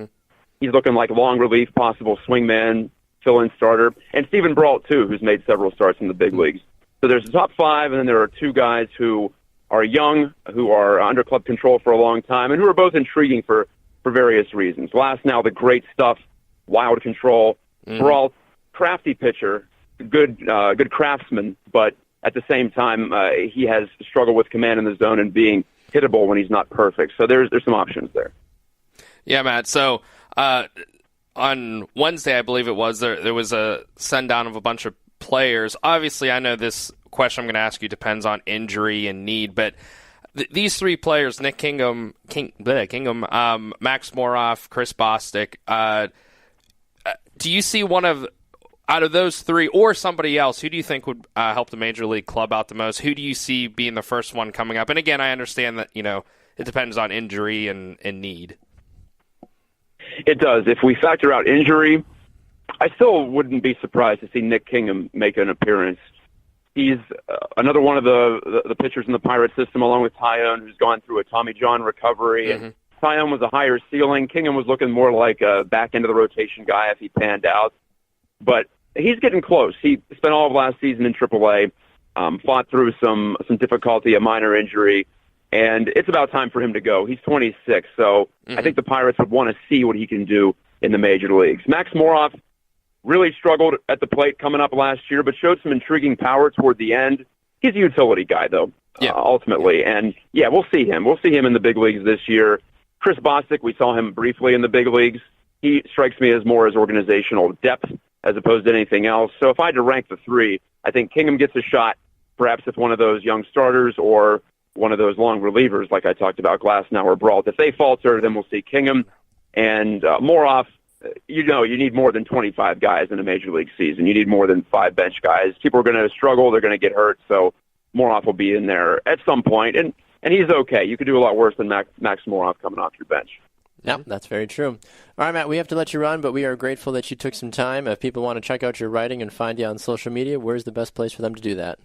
he's looking like long relief, possible swingman, fill-in starter, and Stephen Brault, too, who's made several starts in the big leagues. So there's the top 5, and then there are 2 guys who are young, who are under club control for a long time, and who are both intriguing for various reasons. Glasnow, the great stuff, wild control. Brault, crafty pitcher, good craftsman, but at the same time, he has struggled with command in the zone and being hittable when he's not perfect. So there's some options there. Yeah, Matt. So on Wednesday, I believe it was, there was a send-down of a bunch of players. Obviously, I know this question I'm going to ask you depends on injury and need, but these 3 players, Nick Kingham, Max Moroff, Chris Bostic, do you see out of those 3 or somebody else, who do you think would help the Major League club out the most? Who do you see being the first one coming up? And again, I understand that, it depends on injury and need. It does. If we factor out injury, I still wouldn't be surprised to see Nick Kingham make an appearance. He's another one of the pitchers in the Pirate system, along with Taillon, who's gone through a Tommy John recovery. And Taillon was a higher ceiling. Kingham was looking more like a back end of the rotation guy if he panned out. But he's getting close. He spent all of last season in AAA, fought through some difficulty, a minor injury, and it's about time for him to go. He's 26, so I think the Pirates would want to see what he can do in the major leagues. Max Moroff really struggled at the plate coming up last year, but showed some intriguing power toward the end. He's a utility guy, though, ultimately. And, we'll see him. We'll see him in the big leagues this year. Chris Bostic, we saw him briefly in the big leagues. He strikes me as more as organizational depth as opposed to anything else. So if I had to rank the 3, I think Kingham gets a shot, perhaps if one of those young starters or one of those long relievers like I talked about, Glasnow or Brault. If they falter, then we'll see Kingham. And Moroff, you need more than 25 guys in a major league season. You need more than 5 bench guys. People are going to struggle. They're going to get hurt. So Moroff will be in there at some point. And he's okay. You could do a lot worse than Max Moroff coming off your bench. Yeah, that's very true. All right, Matt, we have to let you run, but we are grateful that you took some time. If people want to check out your writing and find you on social media, where's the best place for them to do that?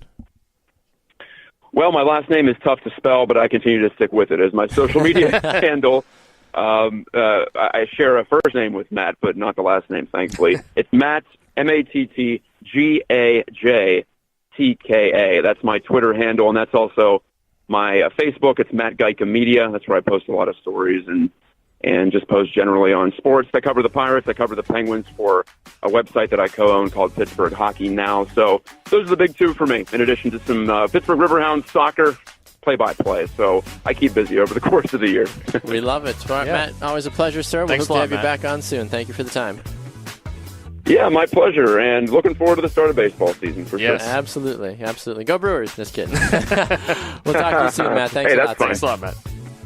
Well, my last name is tough to spell, but I continue to stick with it as my social media handle. I share a first name with Matt, but not the last name, thankfully. It's Matt, MattGajtka. That's my Twitter handle, and that's also my Facebook. It's Matt Gajtka Media. That's where I post a lot of stories and just post generally on sports. I cover the Pirates. I cover the Penguins for a website that I co-own called Pittsburgh Hockey Now. So those are the big two for me, in addition to some Pittsburgh Riverhounds soccer play-by-play. So I keep busy over the course of the year. We love it. Smart, yeah. Matt, always a pleasure, sir. We hope to have you back on soon. Thank you for the time. Yeah, my pleasure, and looking forward to the start of baseball season for sure. Absolutely. Go Brewers. Just kidding. We'll talk to you soon, Matt. Thanks a lot. Thanks a lot, Matt.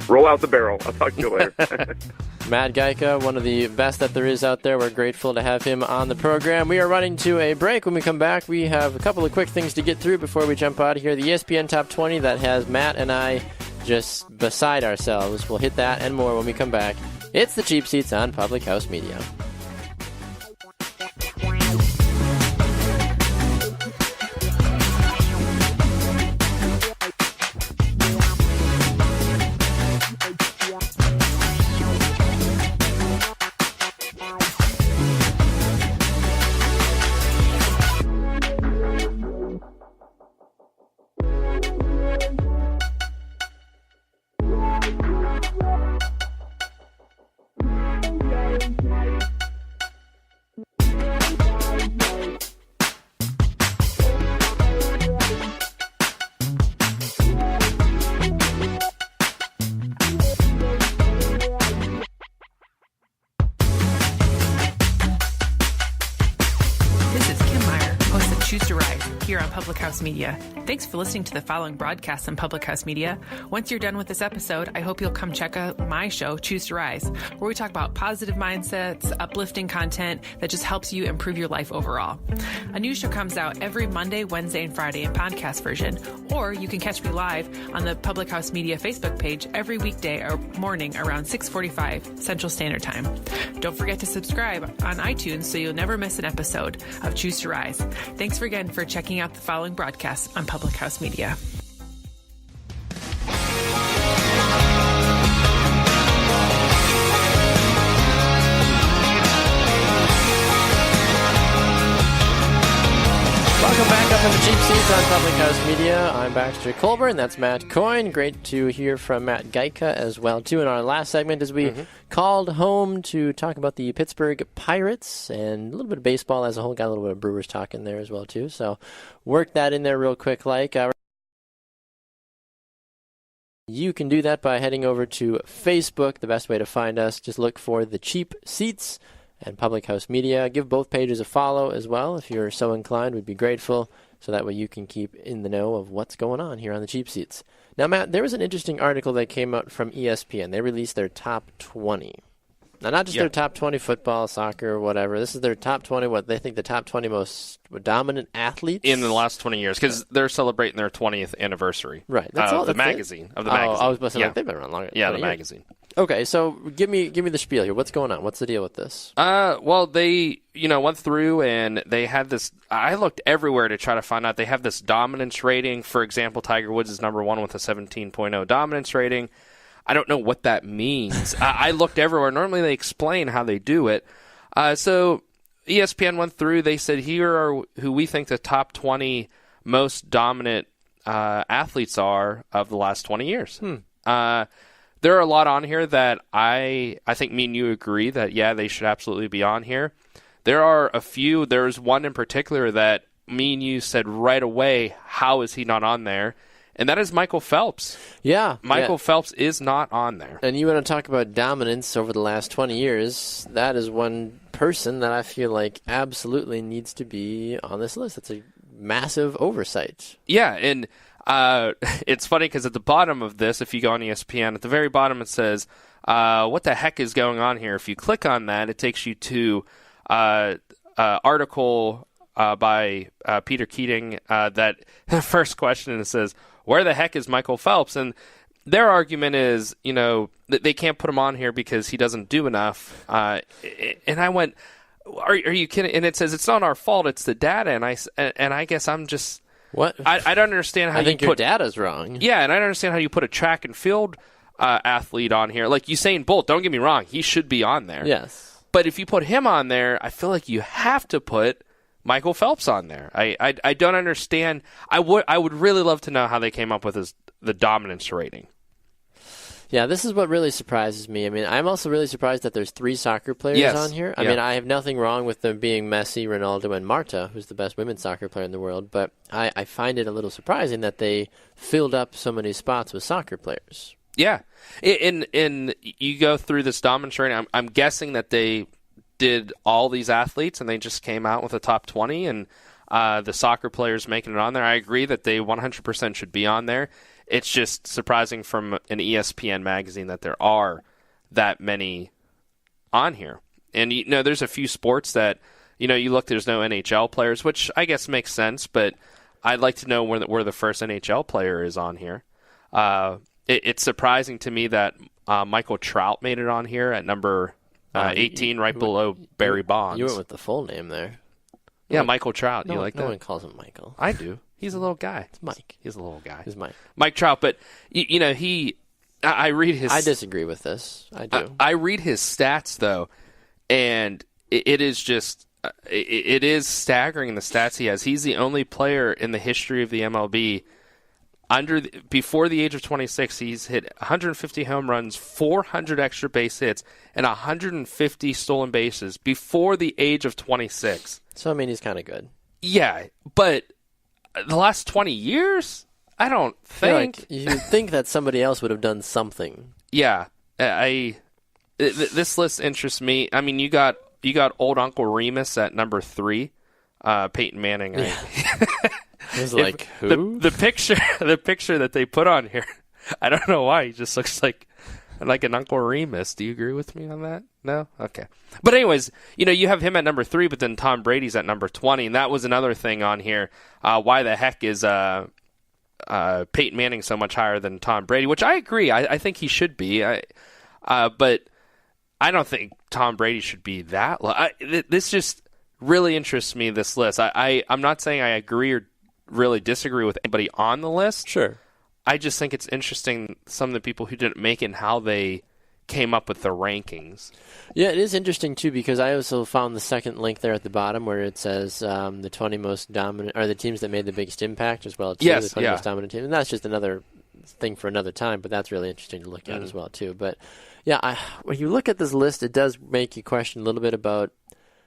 Roll out the barrel. I'll talk to you later. Matt Gajtka, one of the best that there is out there. We're grateful to have him on the program. We are running to a break. When we come back, we have a couple of quick things to get through before we jump out of here. The ESPN Top 20 that has Matt and I just beside ourselves. We'll hit that and more when we come back. It's the Cheap Seats on Public House Media. Public House Media. Thanks for listening to the following broadcast on Public House Media. Once you're done with this episode, I hope you'll come check out my show, Choose to Rise, where we talk about positive mindsets, uplifting content that just helps you improve your life overall. A new show comes out every Monday, Wednesday, and Friday in podcast version, or you can catch me live on the Public House Media Facebook page every weekday or morning around 6:45 Central Standard Time. Don't forget to subscribe on iTunes so you'll never miss an episode of Choose to Rise. Thanks again for checking out the following broadcast on Public House Media. Welcome back up in the Cheap Seats on Public House Media. I'm Baxter Colburn. That's Matt Coyne. Great to hear from Matt Gajtka as well, too, in our last segment as we called home to talk about the Pittsburgh Pirates and a little bit of baseball as a whole. Got a little bit of Brewers talk in there as well, too. So work that in there real quick. You can do that by heading over to Facebook. The best way to find us, just look for the Cheap Seats and Public House Media. Give both pages a follow as well if you're so inclined. We'd be grateful, so that way you can keep in the know of what's going on here on the Cheap Seats. Now, Matt, there was an interesting article that came out from ESPN. They released their top 20. Now, not just their top 20 football, soccer, whatever. This is their top 20, what they think the top 20 most dominant athletes in the last 20 years, because they're celebrating their 20th anniversary. Right. That's all. The magazine. I was supposed to say, they've been around longer. Yeah, the magazine. Okay, so give me the spiel here. What's going on? What's the deal with this? Well, they went through and they had this. I looked everywhere to try to find out. They have this dominance rating. For example, Tiger Woods is number one with a 17.0 dominance rating. I don't know what that means. I looked everywhere. Normally they explain how they do it. So ESPN went through. They said, here are who we think the top 20 most dominant athletes are of the last 20 years. There are a lot on here that I think me and you agree that, yeah, they should absolutely be on here. There are a few. There's one in particular that me and you said right away, how is he not on there? And that is Michael Phelps. Yeah. Michael Phelps is not on there. And you want to talk about dominance over the last 20 years. That is one person that I feel like absolutely needs to be on this list. That's a massive oversight. Yeah, and it's funny because at the bottom of this, if you go on ESPN, at the very bottom it says, what the heck is going on here? If you click on that, it takes you to article by Peter Keating that the first question, it says, where the heck is Michael Phelps? And their argument is, they can't put him on here because he doesn't do enough. And I went, are you kidding? And it says, it's not our fault, it's the data. And I guess I'm just... What? I don't understand how I think your data's wrong. Yeah, and I don't understand how you put a track and field athlete on here. Like Usain Bolt, don't get me wrong, he should be on there. Yes. But if you put him on there, I feel like you have to put Michael Phelps on there. I don't understand. I would really love to know how they came up with the dominance rating. Yeah, this is what really surprises me. I mean, I'm also really surprised that there's 3 soccer players on here. I mean, I have nothing wrong with them being Messi, Ronaldo, and Marta, who's the best women's soccer player in the world, but I find it a little surprising that they filled up so many spots with soccer players. Yeah. In you go through this dominance rating, I'm guessing that they did all these athletes and they just came out with a top 20 and the soccer players making it on there. I agree that they 100% should be on there. It's just surprising from an ESPN magazine that there are that many on here. And, there's a few sports that, you look, there's no NHL players, which I guess makes sense, but I'd like to know where the first NHL player is on here. It's surprising to me that Michael Trout made it on here at number 18, right below Barry Bonds. You went with the full name there. Yeah, Michael Trout. You like that? No one calls him Michael. I do. He's a little guy. It's Mike. He's a little guy. He's Mike. Mike Trout, but I read his. I disagree with this. I do. I read his stats though, and it is just it is staggering the stats he has. He's the only player in the history of the MLB before the age of 26. He's hit 150 home runs, 400 extra base hits, and 150 stolen bases before the age of 26. So I mean, he's kind of good. Yeah, but the last 20 years, I don't think. You'd think that somebody else would have done something. Yeah, this list interests me. I mean, you got old Uncle Remus at number 3, Peyton Manning. Yeah. I was like, who? The picture that they put on here, I don't know why. He just looks like an Uncle Remus. Do you agree with me on that? No? Okay. But anyways, you have him at number 3, but then Tom Brady's at number 20, and that was another thing on here. Why the heck is Peyton Manning so much higher than Tom Brady? Which I agree. I think he should be. But I don't think Tom Brady should be that low. This just really interests me, this list. I'm not saying I agree or really disagree with anybody on the list. Sure. I just think it's interesting, some of the people who didn't make it and how they came up with the rankings. Yeah, it is interesting, too, because I also found the second link there at the bottom where it says the 20 most dominant, or the teams that made the biggest impact as well, too. Yes, the 20 most dominant teams. And that's just another thing for another time, but that's really interesting to look at as well, too. But, yeah, when you look at this list, it does make you question a little bit about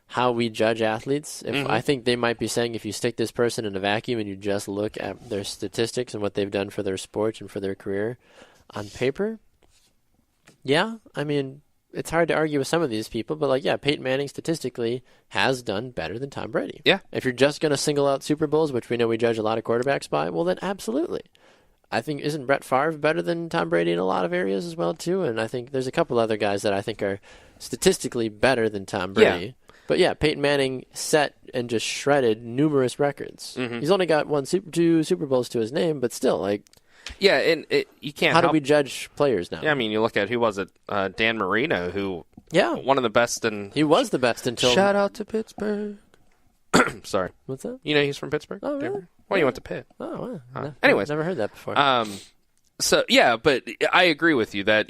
how we judge athletes. I think they might be saying if you stick this person in a vacuum and you just look at their statistics and what they've done for their sport and for their career on paper, yeah, I mean, it's hard to argue with some of these people, but Peyton Manning statistically has done better than Tom Brady. Yeah. If you're just going to single out Super Bowls, which we know we judge a lot of quarterbacks by, well then absolutely. I think, isn't Brett Favre better than Tom Brady in a lot of areas as well too? And I think there's a couple other guys that I think are statistically better than Tom Brady. Yeah. But yeah, Peyton Manning set and just shredded numerous records. He's only got 2 Super Bowls to his name, but still, yeah, and you can't. How do we judge players now? Yeah, I mean, you look at who was it? Dan Marino, who one of the best, and he was the best until. Shout out to Pittsburgh. Sorry, what's that? He's from Pittsburgh. Oh, really? Well, you went to Pitt. Oh, wow. Anyways, never heard that before. So yeah, but I agree with you that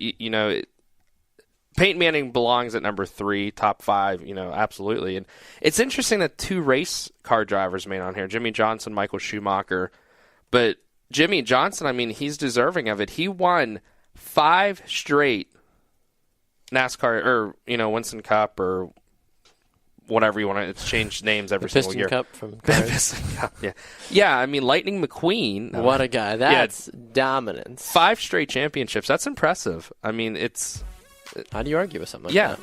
Peyton Manning belongs at number 3, top 5, absolutely. And it's interesting that 2 race car drivers made on here, Jimmy Johnson, Michael Schumacher. But Jimmy Johnson, I mean, he's deserving of it. He won 5 straight NASCAR, or, Winston Cup, or whatever you want to. It's changed names every single year. Cup from cars. Piston Cup, yeah. Yeah, I mean, Lightning McQueen. What a guy. That's dominance. 5 straight championships. That's impressive. I mean, it's... How do you argue with something like that?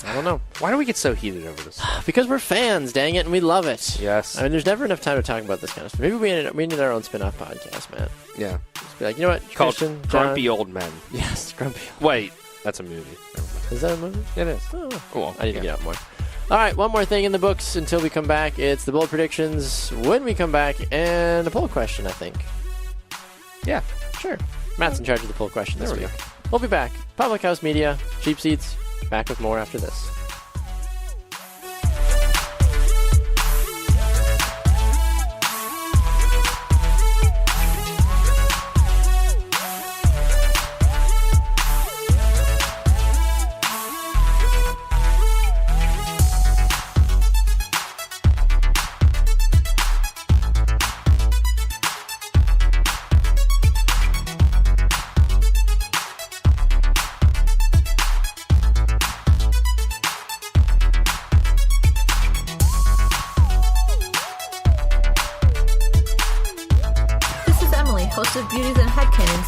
I don't know. Why do we get so heated over this? Because we're fans, dang it, and we love it. Yes. I mean, there's never enough time to talk about this kind of stuff. Maybe we need our own spin-off podcast, man. Yeah. Just be like, you know what, called Christian, Grumpy John? Old Men. Yes, Grumpy Old Men. Wait, that's a movie. Is that a movie? It is. Oh, cool. I need to get out more. All right, one more thing in the books until we come back. It's the bold predictions when we come back, and a poll question, I think. Yeah, sure. Matt's in charge of the poll question this week. Go. We'll be back. Public House Media, Cheap Seats, back with more after this.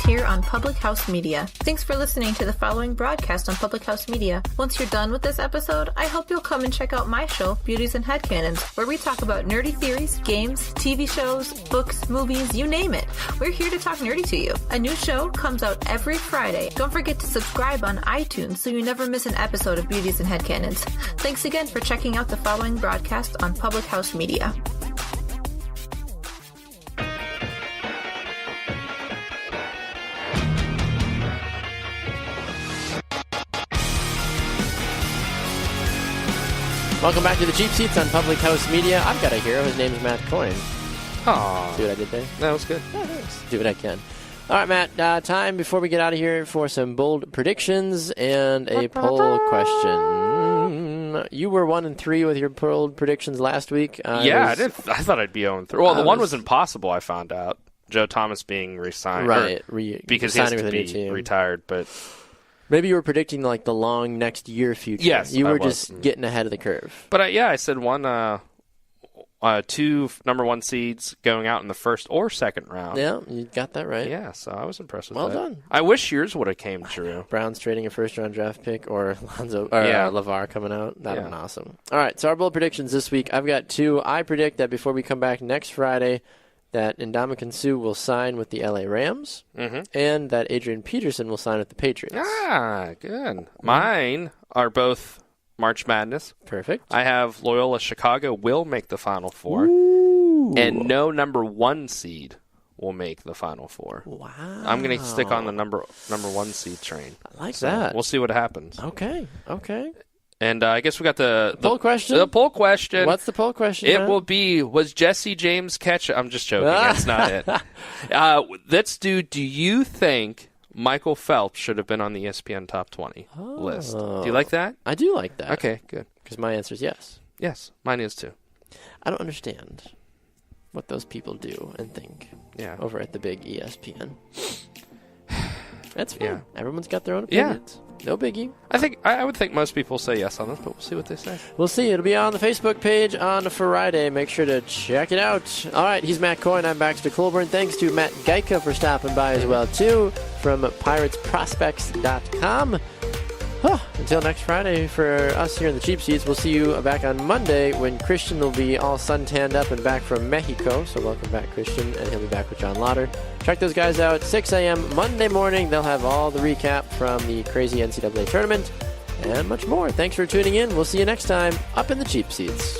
here on Public House Media. Thanks for listening to the following broadcast on Public House Media. Once you're done with this episode, I hope you'll come and check out my show, Beauties and Headcanons, where we talk about nerdy theories, games, TV shows, books, movies, you name it. We're here to talk nerdy to you. A new show comes out every Friday. Don't forget to subscribe on iTunes so you never miss an episode of Beauties and Headcanons. Thanks again for checking out the following broadcast on Public House Media. Welcome back to the Cheap Seats on Public House Media. I've got a hero. His name's Matt Coyne. Aww. See what I did there? That was good. Yeah, thanks. Do what I can. All right, Matt. Time before we get out of here for some bold predictions and a poll question. You were 1-3 with your bold predictions last week. I thought I'd be 0-3. Well, the one was impossible, I found out. Joe Thomas being re-signed. Right. Because he has to be retired, but... Maybe you were predicting like the long next year future. Yes, you were just getting ahead of the curve. But I said two number one seeds going out in the first or second round. Yeah, you got that right. Yeah, so I was impressed with that. Well done. I wish yours would have came true. Browns trading a first round draft pick or LeVar coming out. That'd have been awesome. All right, so our bold predictions this week. I've got two. I predict that before we come back next Friday, that Ndamukong Suh will sign with the LA Rams, and that Adrian Peterson will sign with the Patriots. Ah, good. Mine are both March Madness. Perfect. I have Loyola Chicago will make the Final Four, and no number one seed will make the Final Four. Wow. I'm going to stick on the number one seed train. I like that. We'll see what happens. Okay. And I guess we got the poll question. The poll question. What's the poll question? It will be: was Jesse James catch? I'm just joking. That's not it. Let's do. Do you think Michael Phelps should have been on the ESPN Top 20 list? Do you like that? I do like that. Okay, good. Because my answer is yes. Yes, mine is too. I don't understand what those people do and think. Yeah. Over at the big ESPN. That's fine. Yeah. Everyone's got their own opinions. No biggie. I would think most people say yes on this, but we'll see what they say. We'll see. It'll be on the Facebook page on Friday. Make sure to check it out. All right, he's Matt Coyne. I'm Baxter Colburn. Thanks to Matt Gajtka for stopping by as well, too, from PiratesProspects.com. Until next Friday for us here in the Cheap Seats, we'll see you back on Monday when Christian will be all suntanned up and back from Mexico. So welcome back, Christian, and he'll be back with John Lauder. Check those guys out, 6 a.m. Monday morning. They'll have all the recap from the crazy NCAA tournament and much more. Thanks for tuning in. We'll see you next time up in the Cheap Seats.